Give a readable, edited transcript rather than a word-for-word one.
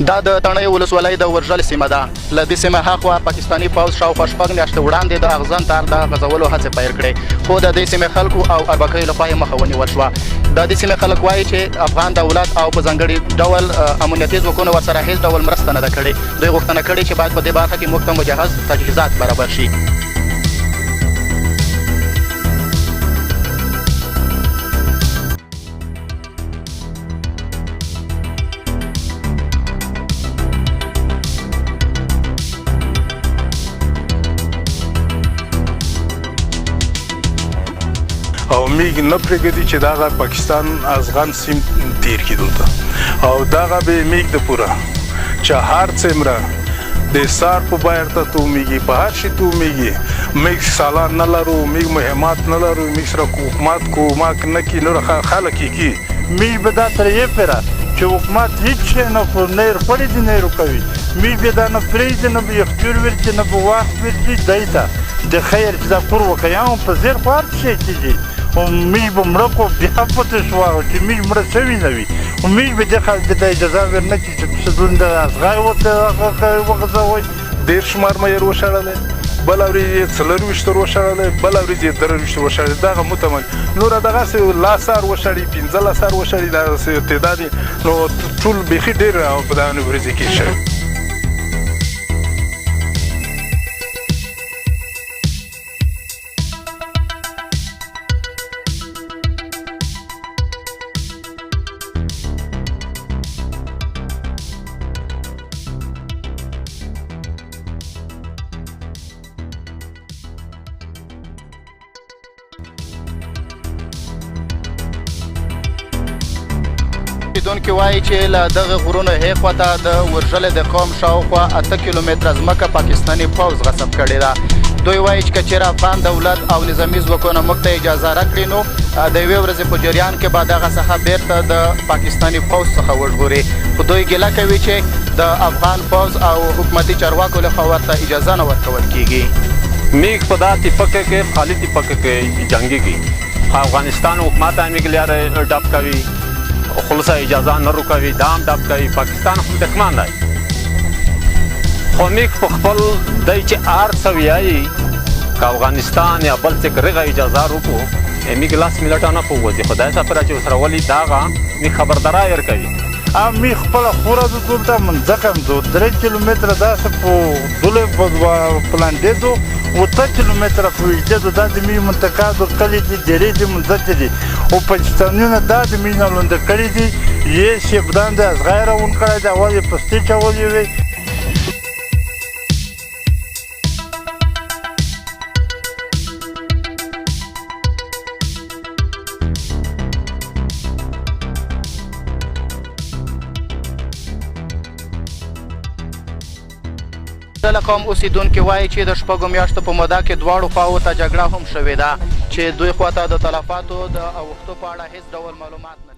دا د تڼیو ولسوالۍ د ورژل سیمه ده. له دې سیمې هاخوا پاکستاني پوځ شاوخوا 6 میاشتې وړاندې د اغزن تار د غځولو هڅې پیل کړې، خو د دې سیمې خلکو او اربکیو لخوا یې مخه ونیول شوه. د دې سیمې خلک وایي چې افغان دولت او په ځانګړي ډول امنیتي ځواکونه ورسره هیڅ ډول مرسته نه ده کړې. دوی غوښتنه کړې چې باید په دې برخه کې موږ ته مجهز تجهیزات برابر شي. او میګ نه پرېږدي چې دغه پاکستان افغان سیم تیر کړي دلته، او دغه به میګ د پوره چې هر څومره د سار په بایر ته تومیږي، په هر شي تومیږي. میګ سالان نه لرو، میګ مهمات نه لرو، میګ سره حکومت کومک نه کوي، نور خلک یې کوي. میګ به دا تر یې پره چې حکومت هیڅ شی نه نیر پړی دي نه کوي. میګ به دا نه پرېږدي، نه به یخچور ورکړي، نه به وخت ورکړي دی ته د خیر چې دا کور وکړي. یا هم په زیر خو هر شی کېږي. میږ به مړه کړو، بیا پته شوه چې میږ مړه شوي نه وي. میږ به دې خلک ته اجازه ورنه کړي چې څه د ازغای ورته وغځوئ. 10 شمار مې وشړلی، بله ورځ یې 24 وشړلی، بله ورځ یې 23 وشړلی. دغه متمن نوره دغسې 10 سار وشړي، 15 سار وشړي، دغسې تعداد نو ټول بیخي ډېر په دغه ورځې کې شوي. اوسیدونکي وایي چې له دغه غرونو هیخوا ته د ورژلې د قوم شاوخوا 8 کیلومتره ځمکه پاکستاني پوځ غصب کړې ده. دوی وایي چې که چېرې افغان دولت او نظامي ځواکونه موږ ته اجازه راکړي نو د یوې ورځې په جریان کې به دغه څخه بیرته د پاکستاني پوځ څخه وژغوري. خو دوی ګیله کوي چې د افغان پوځ او حکومتي چارواکو لخوا ورته اجازه نه ورکول کیږي. میګ په دا تیپکه کې خالي تیپکه کې جنګېږي. افغانستان حکومت هم میګ لاره ډب کوي، خلصه اجازه نه ورکوي، دا هم ډب کوي. پاکستان خو دښمن دی، خو میګ په خپل دی چې هر څه ویایي که افغانستان یا بل څه رغه اجازه وکړو میګ لاس ملټه نه پوځي. خدای سپاره چې ورسره ولي دغه میګ خبرداری ورکوي. میګ خپله خوره د دلته منځکه ځو 3 کیلومتره داسې په دولې په لاندې ځو، 8 کیلومتره په ویږدې ځو. دا د میګ منطقه د کلي دي، ډېرې دي، منځکې دي. او پاکستانیانو دا د میګ نه لونده کړي دي. یې شیبدان د ازغای راون کړی دی، اول یې پستې چولې وې. د قوم اوسیدونکي وایي چې د 6 میاشتو په موده کې دواړو خواوو ته جګړه هم شوې ده، چې دوی خواته د تلفاتو د اوښتو په اړه هیڅ ډول معلومات نه